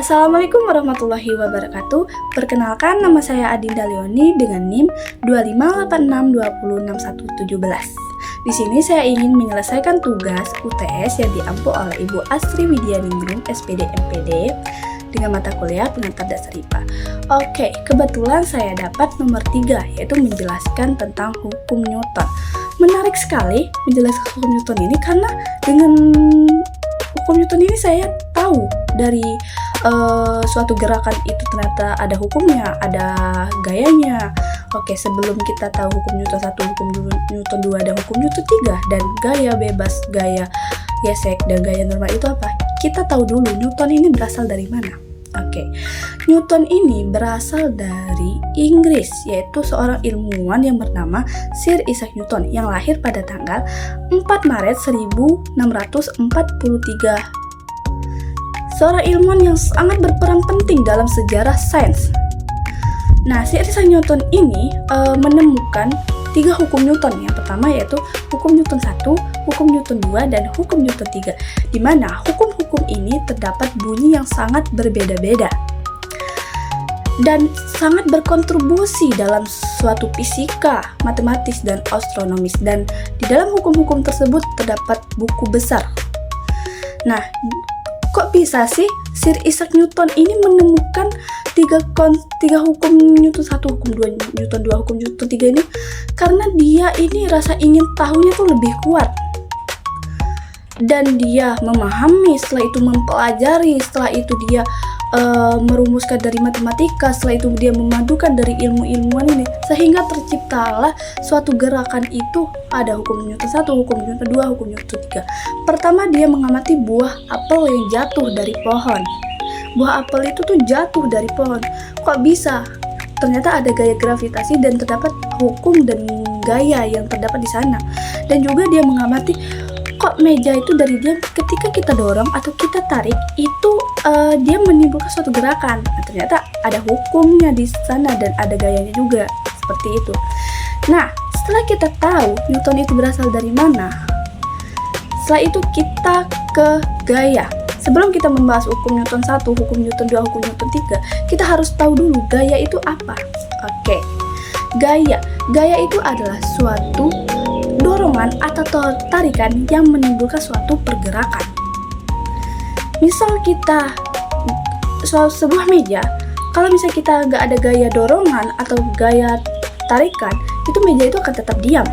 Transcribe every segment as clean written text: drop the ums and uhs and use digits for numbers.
Assalamualaikum warahmatullahi wabarakatuh. Perkenalkan, nama saya Adinda Leoni dengan NIM 2586206117. Di sini saya ingin menyelesaikan tugas UTS yang diampu oleh Ibu Astri Widyaningrum, SPD MPD, dengan mata kuliah pengantar dasar IPA. Oke, kebetulan saya dapat nomor 3, yaitu menjelaskan tentang hukum Newton. Menarik sekali menjelaskan hukum Newton ini karena dengan hukum Newton ini saya tahu dari suatu gerakan itu ternyata ada hukumnya, ada gayanya. Oke, sebelum kita tahu hukum Newton 1, hukum Newton 2, dan hukum Newton 3, dan gaya bebas, gaya gesek, dan gaya normal itu apa? Kita tahu dulu Newton ini berasal dari mana. Oke, Newton ini berasal dari Inggris, yaitu seorang ilmuwan yang bernama Sir Isaac Newton yang lahir pada tanggal 4 Maret 1643. Seorang ilmuwan yang sangat berperan penting dalam sejarah sains. Nah, Sir Isaac Newton ini menemukan 3 hukum Newton. Yang pertama yaitu hukum Newton 1, hukum Newton 2, dan hukum Newton 3, di mana hukum-hukum ini terdapat bunyi yang sangat berbeda-beda dan sangat berkontribusi dalam suatu fisika, matematis, dan astronomis. Dan di dalam hukum-hukum tersebut terdapat buku besar. Nah, kok bisa sih Sir Isaac Newton ini menemukan 3 hukum Newton 1, hukum 2, Newton 2, hukum Newton 3 ini? Karena dia ini rasa ingin tahunya tuh lebih kuat. Dan dia memahami, setelah itu mempelajari, setelah itu dia merumuskan dari matematika, setelah itu dia memadukan dari ilmu-ilmuwan ini, sehingga terciptalah suatu gerakan itu. Ada hukum Newton 1, hukum Newton 2, hukum Newton 3. Pertama, dia mengamati buah apel yang jatuh dari pohon. Buah apel itu tuh jatuh dari pohon. Kok bisa? Ternyata ada gaya gravitasi dan terdapat hukum dan gaya yang terdapat di sana. Dan juga dia mengamati kok meja itu dari dia ketika kita dorong atau kita tarik itu dia menimbulkan suatu gerakan. Nah, ternyata ada hukumnya di sana dan ada gayanya juga, seperti itu. Nah, setelah kita tahu Newton itu berasal dari mana, setelah itu kita ke gaya. Sebelum kita membahas hukum Newton 1, hukum Newton 2, hukum Newton 3, kita harus tahu dulu gaya itu apa. Oke. Gaya itu adalah suatu dorongan atau tarikan yang menimbulkan suatu pergerakan. Misal kita sebuah meja, kalau misalnya kita nggak ada gaya dorongan atau gaya tarikan, itu meja itu akan tetap diam.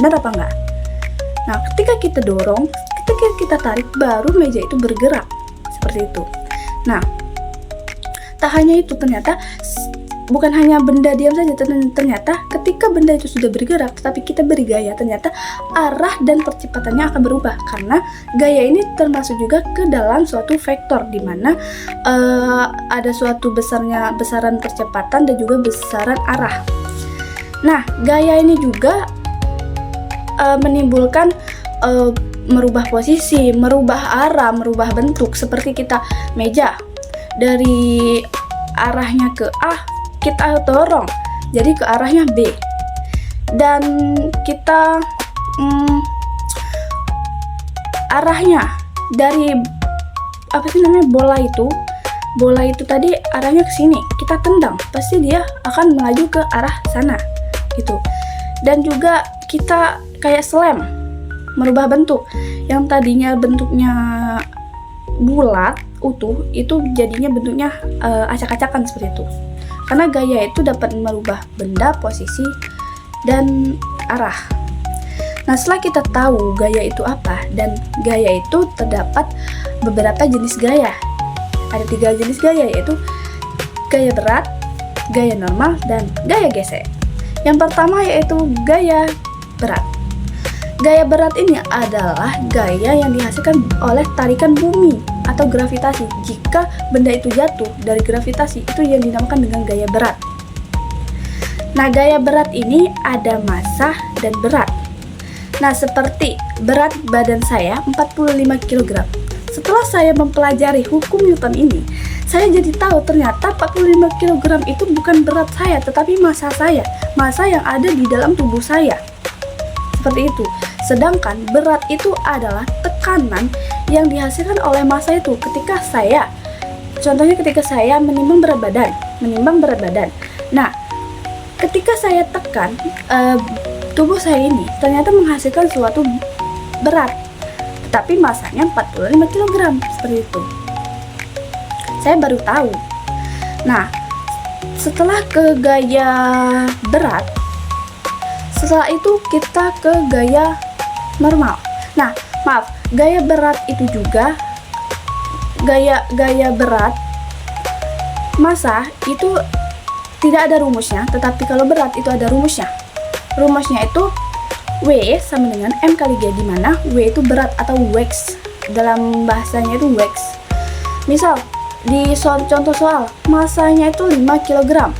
Benar apa enggak? Nah, ketika kita dorong, ketika kita tarik, baru meja itu bergerak. Seperti itu. Nah, tak hanya itu, ternyata bukan hanya benda diam saja, ternyata ketika benda itu sudah bergerak tetapi kita beri gaya, ternyata arah dan percepatannya akan berubah, karena gaya ini termasuk juga ke dalam suatu vektor di mana ada suatu besaran percepatan dan juga besaran arah. Nah, gaya ini juga menimbulkan merubah posisi, merubah arah, merubah bentuk. Seperti kita meja dari arahnya ke A, kita dorong jadi ke arahnya B, dan kita arahnya dari bola itu tadi arahnya ke sini, kita tendang, pasti dia akan melaju ke arah sana gitu. Dan juga kita kayak slam, merubah bentuk yang tadinya bentuknya bulat utuh, itu jadinya bentuknya acak-acakan seperti itu. Karena gaya itu dapat merubah benda, posisi, dan arah. Nah, setelah kita tahu gaya itu apa, dan gaya itu terdapat beberapa jenis gaya. Ada 3 jenis gaya, yaitu gaya berat, gaya normal, dan gaya gesek. Yang pertama yaitu gaya berat. Gaya berat ini adalah gaya yang dihasilkan oleh tarikan bumi atau gravitasi. Jika benda itu jatuh dari gravitasi, itu yang dinamakan dengan gaya berat. Nah, gaya berat ini ada massa dan berat. Nah, seperti berat badan saya 45 kg. Setelah saya mempelajari hukum Newton ini, saya jadi tahu ternyata 45 kg itu bukan berat saya, tetapi massa saya, massa yang ada di dalam tubuh saya. Seperti itu. Sedangkan berat itu adalah tekanan yang dihasilkan oleh massa itu ketika saya contohnya ketika saya menimbang berat badan. Nah, ketika saya tekan tubuh saya ini ternyata menghasilkan suatu berat, tetapi masanya 45 kg seperti itu. Saya baru tahu. Nah, setelah ke gaya berat, setelah itu kita ke gaya normal. Nah, maaf, gaya berat itu juga gaya berat massa itu tidak ada rumusnya, tetapi kalau berat itu ada rumusnya. Rumusnya itu W sama dengan M kali G, di mana W itu berat atau wax. Dalam bahasanya itu wax. Misal di contoh soal masanya itu 5 kg.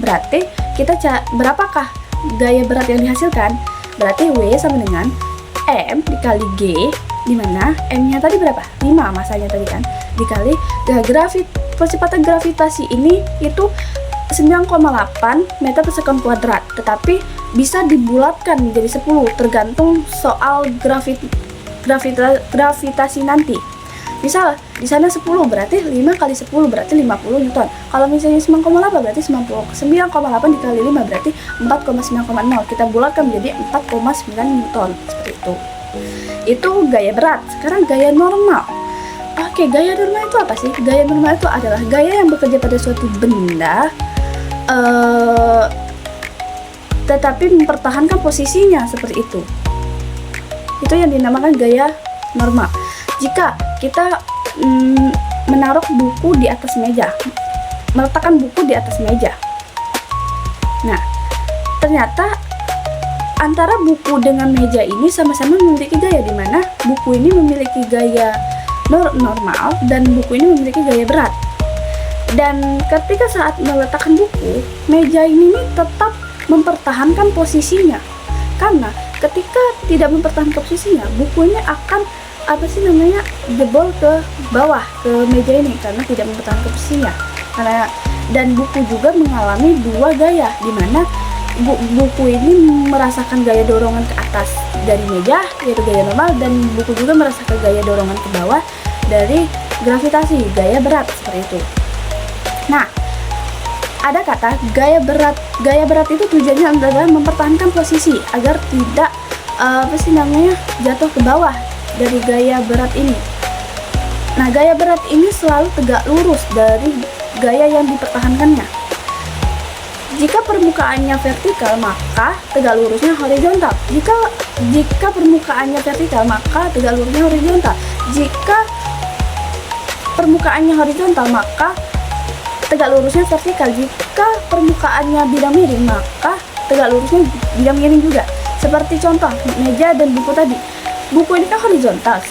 Berarti kita berapakah gaya berat yang dihasilkan? Berarti W sama dengan M dikali G, di mana M-nya tadi berapa? 5 masanya tadi kan, dikali percepatan gravitasi ini itu 9,8 meter per sekon kuadrat, tetapi bisa dibulatkan menjadi 10 tergantung soal gravitasi nanti. Misal di sana 10 berarti 5 kali 10 berarti 50 Newton. Kalau misalnya 9,8 berarti 9,8 dikali 5 berarti 4,9,0. Kita bulatkan menjadi 4,9 Newton seperti itu. Itu gaya berat. Sekarang gaya normal. Oke, gaya normal itu apa sih? Gaya normal itu adalah gaya yang bekerja pada suatu benda tetapi mempertahankan posisinya seperti itu. Itu yang dinamakan gaya normal. Jika kita menaruh buku di atas meja, meletakkan buku di atas meja. Nah, ternyata antara buku dengan meja ini sama-sama memiliki gaya, di mana buku ini memiliki gaya normal dan buku ini memiliki gaya berat. Dan ketika saat meletakkan buku, meja ini tetap mempertahankan posisinya. Karena ketika tidak mempertahankan posisinya, buku ini akan jebol ke bawah ke meja ini karena tidak mempertahankan posisinya. Dan buku juga mengalami dua gaya, di mana buku ini merasakan gaya dorongan ke atas dari meja, yaitu gaya normal, dan buku juga merasakan gaya dorongan ke bawah dari gravitasi, gaya berat seperti itu. Nah, ada kata gaya berat. Gaya berat itu tujuannya adalah mempertahankan posisi agar tidak jatuh ke bawah dari gaya berat ini. Nah, gaya berat ini selalu tegak lurus dari gaya yang dipertahankannya. Jika permukaannya vertikal, maka tegak lurusnya horizontal. Jika permukaannya vertikal, maka tegak lurusnya horizontal. Jika permukaannya horizontal, maka tegak lurusnya vertikal. Jika permukaannya bidang miring, maka tegak lurusnya bidang miring juga. Seperti contoh meja dan buku tadi. Buku ini kan horizontal,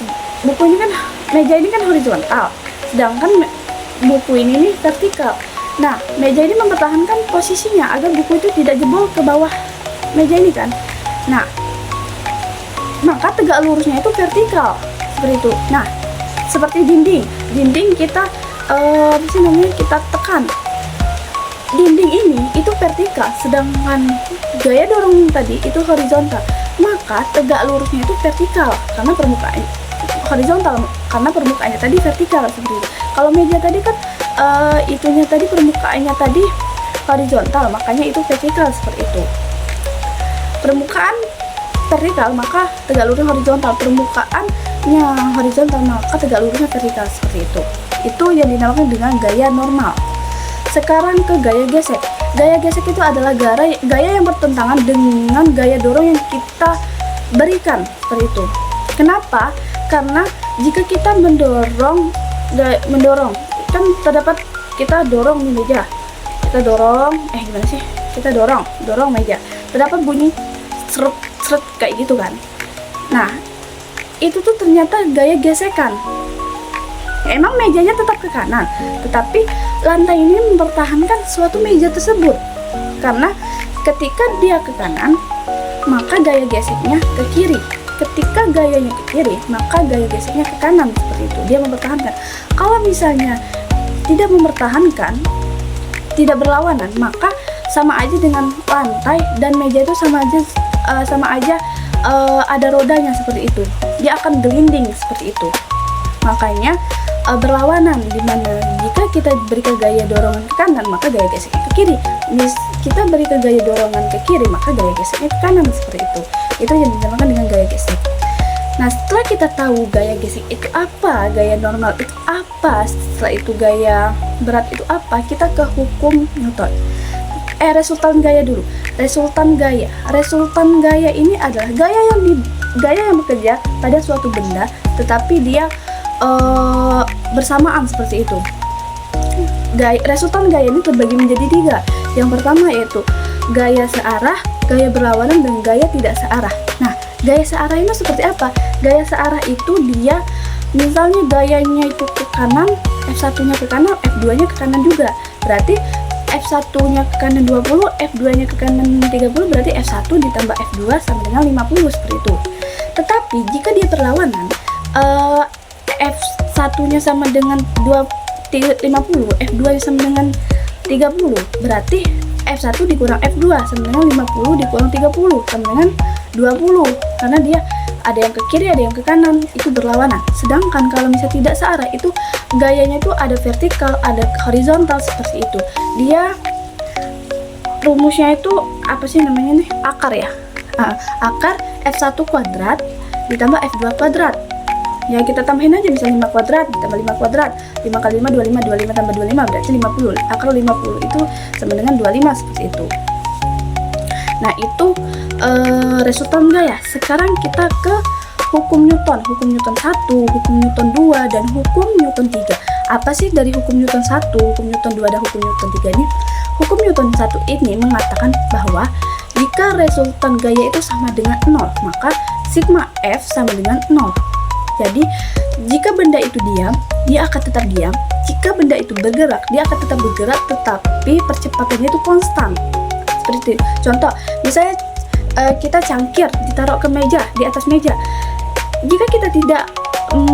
meja ini kan horizontal, sedangkan buku ini nih vertikal. Nah, meja ini mempertahankan posisinya agar buku itu tidak jebol ke bawah meja ini kan. Nah, maka tegak lurusnya itu vertikal seperti itu. Nah, seperti dinding kita kita tekan. Dinding ini itu vertikal, sedangkan gaya dorong tadi itu horizontal. Maka tegak lurusnya itu vertikal karena permukaannya horizontal, karena permukaannya tadi vertikal seperti itu. Kalau meja tadi kan permukaannya tadi horizontal, makanya itu vertikal seperti itu. Permukaan vertikal maka tegak lurusnya horizontal, permukaannya horizontal maka tegak lurusnya vertikal seperti itu. Itu yang dinamakan dengan gaya normal. Sekarang ke gaya gesek. Gaya gesek itu adalah gaya yang bertentangan dengan gaya dorong yang kita berikan seperti itu. Kenapa? Karena jika kita mendorong kan terdapat kita dorong di meja. Kita dorong meja. Terdapat bunyi seret kayak gitu kan. Nah, itu tuh ternyata gaya gesekan. Emang mejanya tetap ke kanan, tetapi lantai ini mempertahankan suatu meja tersebut. Karena ketika dia ke kanan, maka gaya geseknya ke kiri. Ketika gayanya ke kiri, maka gaya geseknya ke kanan seperti itu. Dia mempertahankan. Kalau misalnya tidak mempertahankan, tidak berlawanan, maka sama aja dengan lantai dan meja itu sama aja ada rodanya seperti itu. Dia akan gelinding seperti itu. Makanya berlawanan, dimana jika kita berikan gaya dorongan ke kanan maka gaya geseknya ke kiri. Kita berikan gaya dorongan ke kiri maka gaya geseknya ke kanan, seperti itu yang dinamakan dengan gaya gesek. Nah, setelah kita tahu gaya gesek itu apa, gaya normal itu apa, setelah itu gaya berat itu apa, kita ke hukum Newton. Resultan gaya dulu. Resultan gaya ini adalah gaya yang bekerja pada suatu benda tetapi dia bersamaan, seperti itu. Resultan gaya ini terbagi menjadi 3. Yang pertama yaitu gaya searah, gaya berlawanan, dan gaya tidak searah. Nah, gaya searah ini seperti apa? Gaya searah itu dia misalnya gayanya itu ke kanan, F1-nya ke kanan, F2-nya ke kanan juga. Berarti F1-nya ke kanan 20, F2-nya ke kanan 30, berarti F1 ditambah F2 sama dengan 50, seperti itu. Tetapi jika dia berlawanan, F1-nya sama dengan 50, F2-nya sama dengan 30, berarti F1 dikurang F2 sama dengan 50 dikurang 30 sama dengan 20, karena dia ada yang ke kiri, ada yang ke kanan, itu berlawanan. Sedangkan kalau misalnya tidak searah, itu gayanya itu ada vertikal, ada horizontal, seperti itu. Dia rumusnya itu apa sih namanya nih? Akar ya. Akar F1 kuadrat ditambah F2 kuadrat. Ya kita tambahin aja, misalnya 5 kuadrat ditambah 5 kuadrat, 5 kali 5 25, 25 tambah 25 berarti 50. Akar 50 itu sama dengan 25, seperti itu. Nah, itu resultan gaya. Sekarang kita ke hukum Newton. Hukum Newton 1, hukum Newton 2, dan hukum Newton 3. Apa sih dari hukum Newton 1, hukum Newton 2, dan hukum Newton 3 ini? Hukum Newton 1 ini mengatakan bahwa jika resultan gaya itu sama dengan 0, maka sigma F sama dengan 0. Jadi, jika benda itu diam, dia akan tetap diam. Jika benda itu bergerak, dia akan tetap bergerak, tetapi percepatannya itu konstan. Seperti itu. Contoh, misalnya kita cangkir ditaruh ke meja, di atas meja. Jika kita tidak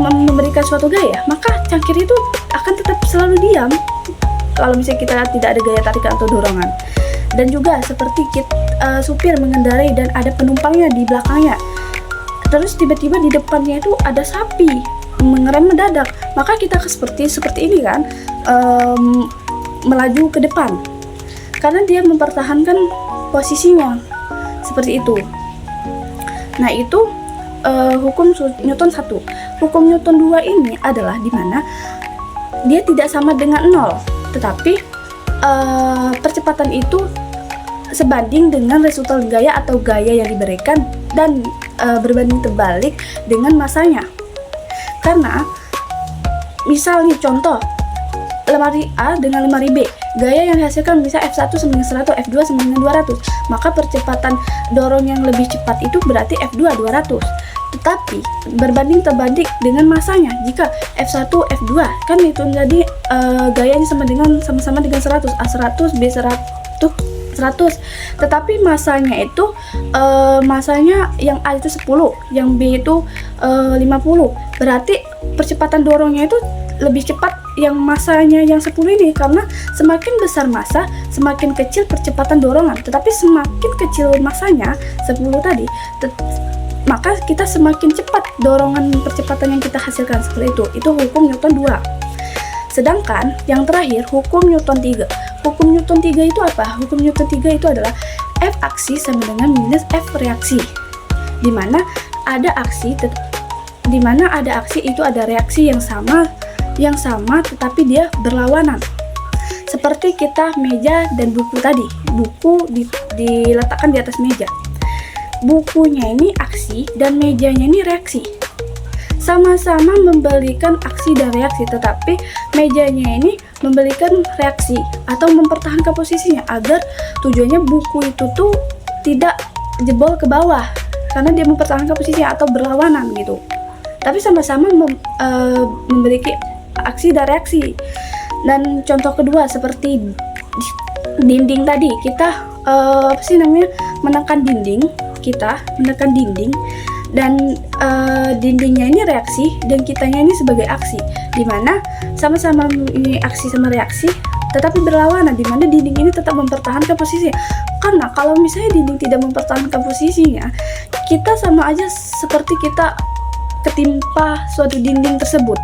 memberikan suatu gaya, maka cangkir itu akan tetap selalu diam kalau misalnya kita tidak ada gaya tarikan atau dorongan. Dan juga seperti supir mengendarai dan ada penumpangnya di belakangnya, terus tiba-tiba di depannya itu ada sapi mengerem mendadak, maka kita seperti ini kan, melaju ke depan karena dia mempertahankan posisinya, seperti itu. Nah, itu hukum Newton 1. Hukum Newton 2 ini adalah dimana dia tidak sama dengan 0, tetapi percepatan itu sebanding dengan resultan gaya atau gaya yang diberikan, dan berbanding terbalik dengan masanya. Karena misalnya contoh lemari A dengan lemari B, gaya yang dihasilkan bisa F1 sama dengan 100, F2 sama dengan 200, maka percepatan dorong yang lebih cepat itu berarti F2 200. Tetapi berbanding terbalik dengan masanya, jika F1 F2 kan itu jadi gayanya sama-sama dengan 100, A 100 B 100, tetapi masanya itu masanya yang A itu 10, yang B itu 50, berarti percepatan dorongnya itu lebih cepat yang masanya yang 10 ini, karena semakin besar massa semakin kecil percepatan dorongan, tetapi semakin kecil masanya 10 tadi maka kita semakin cepat dorongan percepatan yang kita hasilkan, seperti itu hukum Newton 2. Sedangkan yang terakhir hukum Newton 3. Hukum Newton 3 itu apa? Hukum Newton 3 itu adalah F aksi sama dengan minus F reaksi, dimana ada aksi itu ada reaksi yang sama tetapi dia berlawanan. Seperti kita meja dan buku tadi, buku diletakkan di atas meja, bukunya ini aksi dan mejanya ini reaksi, sama-sama memberikan aksi dan reaksi, tetapi mejanya ini memberikan reaksi atau mempertahankan posisinya agar tujuannya buku itu tuh tidak jebol ke bawah, karena dia mempertahankan posisinya atau berlawanan gitu, tapi sama-sama memiliki aksi dan reaksi. Dan contoh kedua seperti dinding tadi, kita menekan dinding dan dindingnya ini reaksi dan kitanya ini sebagai aksi, dimana sama-sama ini aksi sama reaksi tetapi berlawanan, dimana dinding ini tetap mempertahankan posisinya. Karena kalau misalnya dinding tidak mempertahankan posisinya, kita sama aja seperti kita ketimpa suatu dinding tersebut.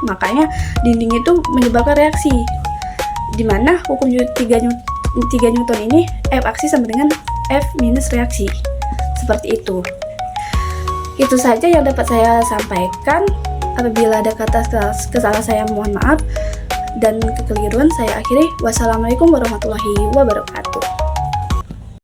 makanya dinding itu menyebabkan reaksi, dimana hukum 3 Newton ini F aksi sama dengan F minus reaksi, seperti itu. Itu saja yang dapat saya sampaikan. Apabila ada kata kesalahan saya mohon maaf, dan kekeliruan saya akhiri. Wassalamualaikum warahmatullahi wabarakatuh.